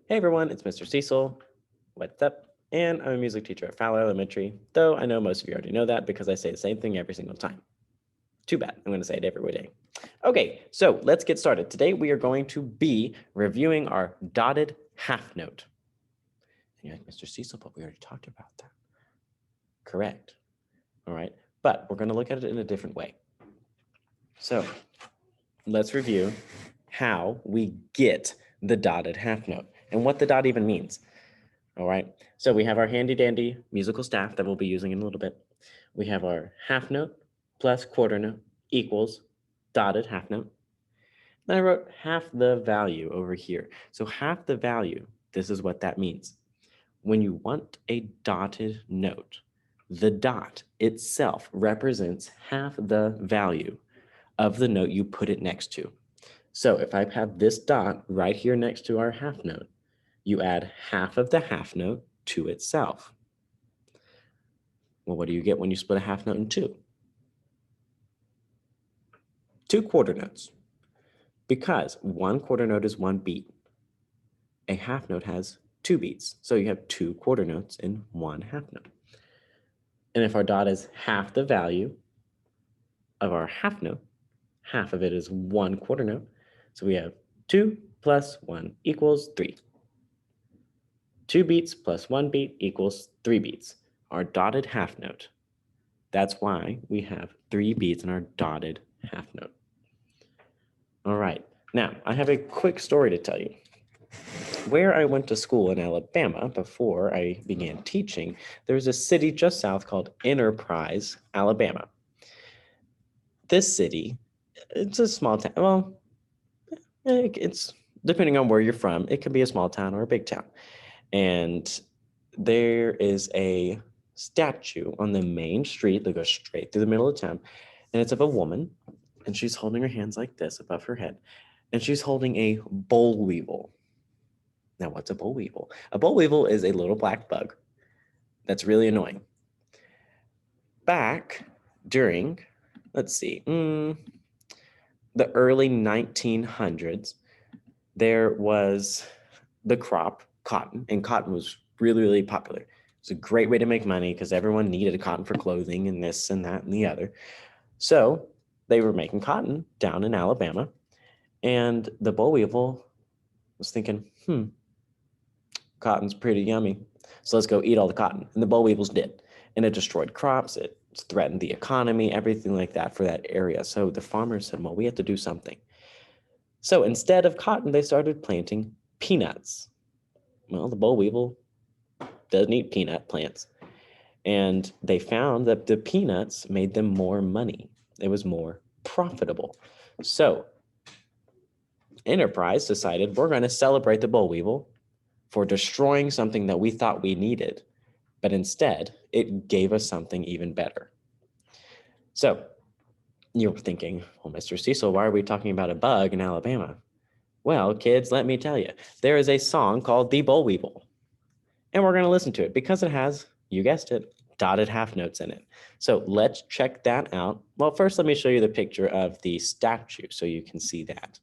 Hey everyone, it's Mr. Cecil. What's up? And I'm a music teacher at Fowler Elementary, though I know most of you already know that because I say the same thing every single time. Too bad, I'm going to say it every day. Okay, so let's get started. Today we are going to be reviewing our dotted half note. And you're like, Mr. Cecil, but we already talked about that. Correct. All right, but we're going to look at it in a different way. So let's review how we get the dotted half note and what the dot even means. All right, so we have our handy dandy musical staff that we'll be using in a little bit. We have our half note plus quarter note equals dotted half note. Then I wrote half the value over here. So half the value, this is what that means. When you want a dotted note, the dot itself represents half the value of the note you put it next to. So if I have this dot right here next to our half note, you add half of the half note to itself. Well, what do you get when you split a half note in two? Two quarter notes. Because one quarter note is one beat. A half note has two beats. So you have two quarter notes in one half note. And if our dot is half the value of our half note, half of it is one quarter note. So we have 2 plus 1 equals 3. 2 beats plus 1 beat equals 3 beats. Our dotted half note. That's why we have 3 beats in our dotted half note. All right, now I have a quick story to tell you. Where I went to school in Alabama before I began teaching, there was a city just south called Enterprise, Alabama. This city, it's a small town. Well, it's depending on where you're from, it could be a small town or a big town. And there is a statue on the main street that goes straight through the middle of town. And it's of a woman, and she's holding her hands like this above her head. And she's holding a boll weevil. Now, what's a boll weevil? A boll weevil is a little black bug that's really annoying. Back during, let's see, the early 1900s, there was the crop, cotton, and cotton was really, really popular. It's a great way to make money because everyone needed cotton for clothing and this and that and the other. So they were making cotton down in Alabama, and the boll weevil was thinking, cotton's pretty yummy. So let's go eat all the cotton. And the boll weevils did. And it destroyed crops. It threatened the economy, everything like that for that area. So the farmers said, well, we have to do something. So instead of cotton, they started planting peanuts. Well, the boll weevil doesn't eat peanut plants. And they found that the peanuts made them more money. It was more profitable. So Enterprise decided we're going to celebrate the boll weevil for destroying something that we thought we needed, but instead it gave us something even better. So you're thinking, well, Mr. Cecil, why are we talking about a bug in Alabama? Well, kids, let me tell you, there is a song called The Boll Weevil, and we're going to listen to it because it has, you guessed it, dotted half notes in it. So let's check that out. Well, first, let me show you the picture of the statue so you can see that.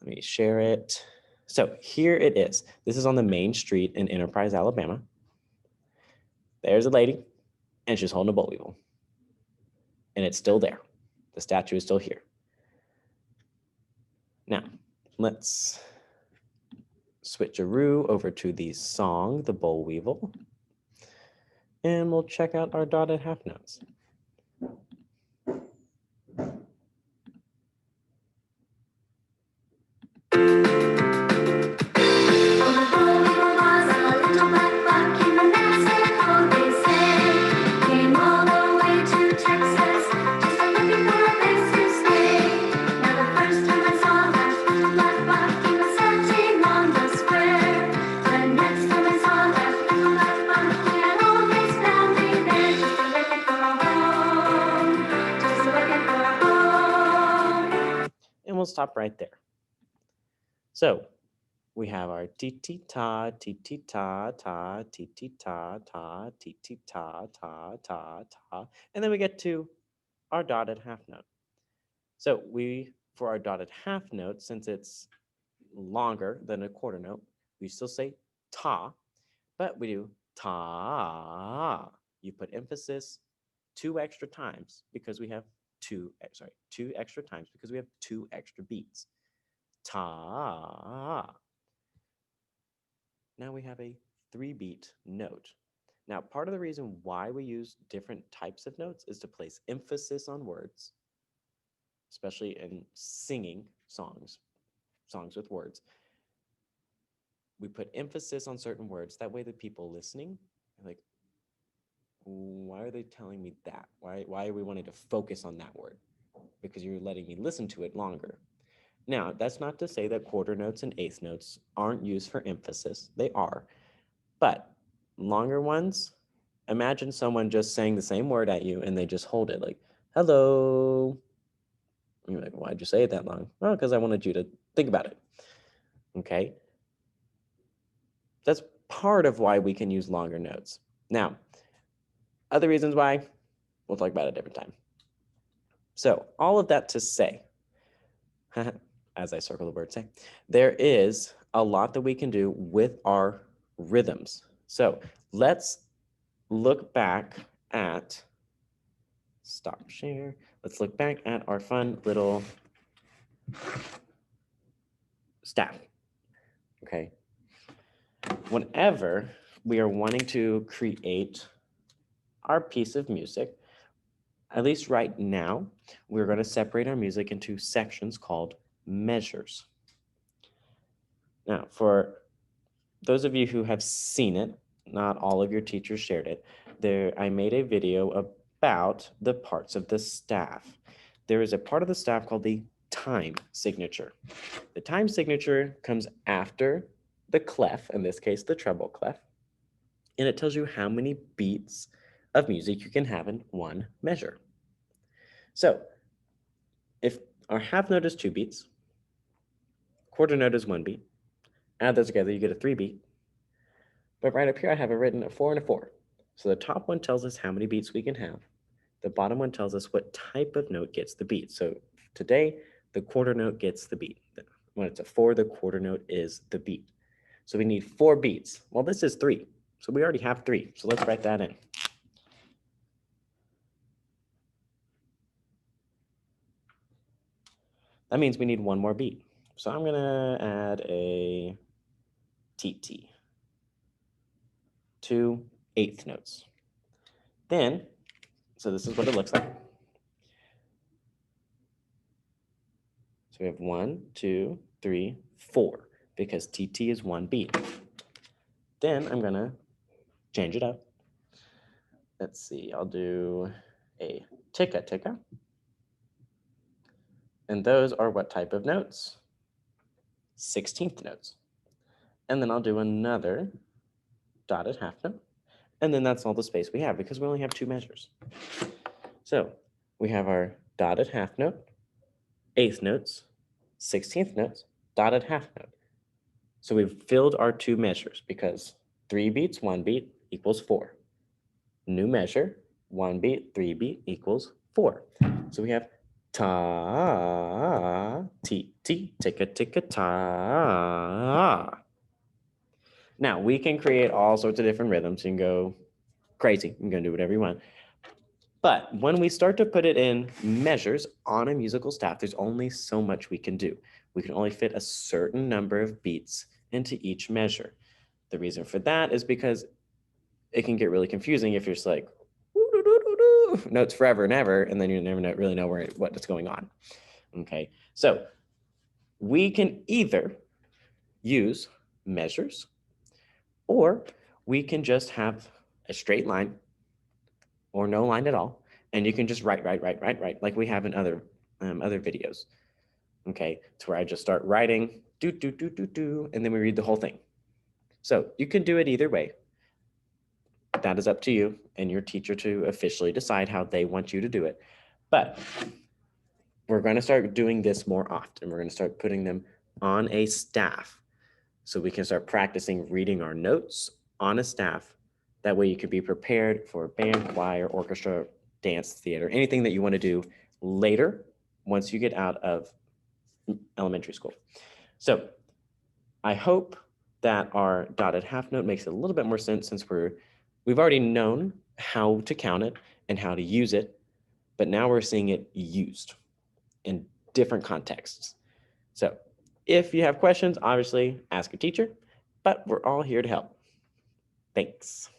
Let me share it. So here it is. This is on the main street in Enterprise, Alabama. There's a lady, and she's holding a boll weevil. And it's still there. The statue is still here. Now, let's switcheroo over to the song, The Boll Weevil. And we'll check out our dotted half notes. And we'll stop right there. So we have our ti-ti-ta, ti-ti-ta, ta, ti-ti-ta, ta, ti-ti-ta, ta, ta, ta. And then we get to our dotted half note. So for our dotted half note, since it's longer than a quarter note, We still say ta, but we do ta. You put emphasis two extra times because we have two extra times because we have two extra beats. Ta. Now we have a 3-beat note. Now, part of the reason why we use different types of notes is to place emphasis on words, especially in singing songs with words. We put emphasis on certain words. That way the people listening are like, why are they telling me that? Why are we wanting to focus on that word? Because you're letting me listen to it longer. Now, that's not to say that quarter notes and eighth notes aren't used for emphasis. They are. But longer ones, imagine someone just saying the same word at you and they just hold it like, hello. And you're like, why'd you say it that long? Well, because I wanted you to think about it. Okay. That's part of why we can use longer notes. Now, other reasons why, we'll talk about it a different time. So all of that to say, as I circle the word say, there is a lot that we can do with our rhythms. So let's look back at, stop share. Let's look back at our fun little staff. Okay. Whenever we are wanting to create our piece of music, at least right now, we're going to separate our music into sections called measures. Now, for those of you who have seen it, not all of your teachers shared it, I made a video about the parts of the staff. There is a part of the staff called the time signature. The time signature comes after the clef, in this case, the treble clef, and it tells you how many beats of music you can have in one measure. So if our half note is 2 beats, quarter note is 1 beat, add those together, you get a 3-beat. But right up here, I have it written a 4 and a 4. So the top one tells us how many beats we can have. The bottom one tells us what type of note gets the beat. So today, the quarter note gets the beat. When it's a 4, the quarter note is the beat. So we need 4 beats. Well, this is 3. So we already have 3. So let's write that in. That means we need 1 more beat. So I'm going to add a TT. 2 eighth notes. Then, so this is what it looks like. So we have 1, 2, 3, 4, because TT is 1 beat. Then I'm going to change it up. Let's see, I'll do a ticka ticka. And those are what type of notes? 16th notes. And then I'll do another dotted half note. And then that's all the space we have because we only have 2 measures. So we have our dotted half note, eighth notes, 16th notes, dotted half note. So we've filled our 2 measures because 3 beats, 1 beat equals 4. New measure, 1 beat, 3 beat equals 4. So we have ta, ti, ti, ticka, ticka, ta. Now we can create all sorts of different rhythms and go crazy. You can do whatever you want. But when we start to put it in measures on a musical staff, there's only so much we can do. We can only fit a certain number of beats into each measure. The reason for that is because it can get really confusing if you're just like, notes forever and ever, and then you never really know what is going on. Okay, so we can either use measures, or we can just have a straight line or no line at all, and you can just write like we have in other videos. Okay, to where I just start writing, and then we read the whole thing. So you can do it either way. That is up to you and your teacher to officially decide how they want you to do it. But we're going to start doing this more often. We're going to start putting them on a staff so we can start practicing reading our notes on a staff. That way you can be prepared for band, choir, orchestra, dance, theater, anything that you want to do later once you get out of elementary school. So I hope that our dotted half note makes a little bit more sense since we've already known how to count it and how to use it, but now we're seeing it used in different contexts. So if you have questions, obviously ask your teacher, but we're all here to help. Thanks.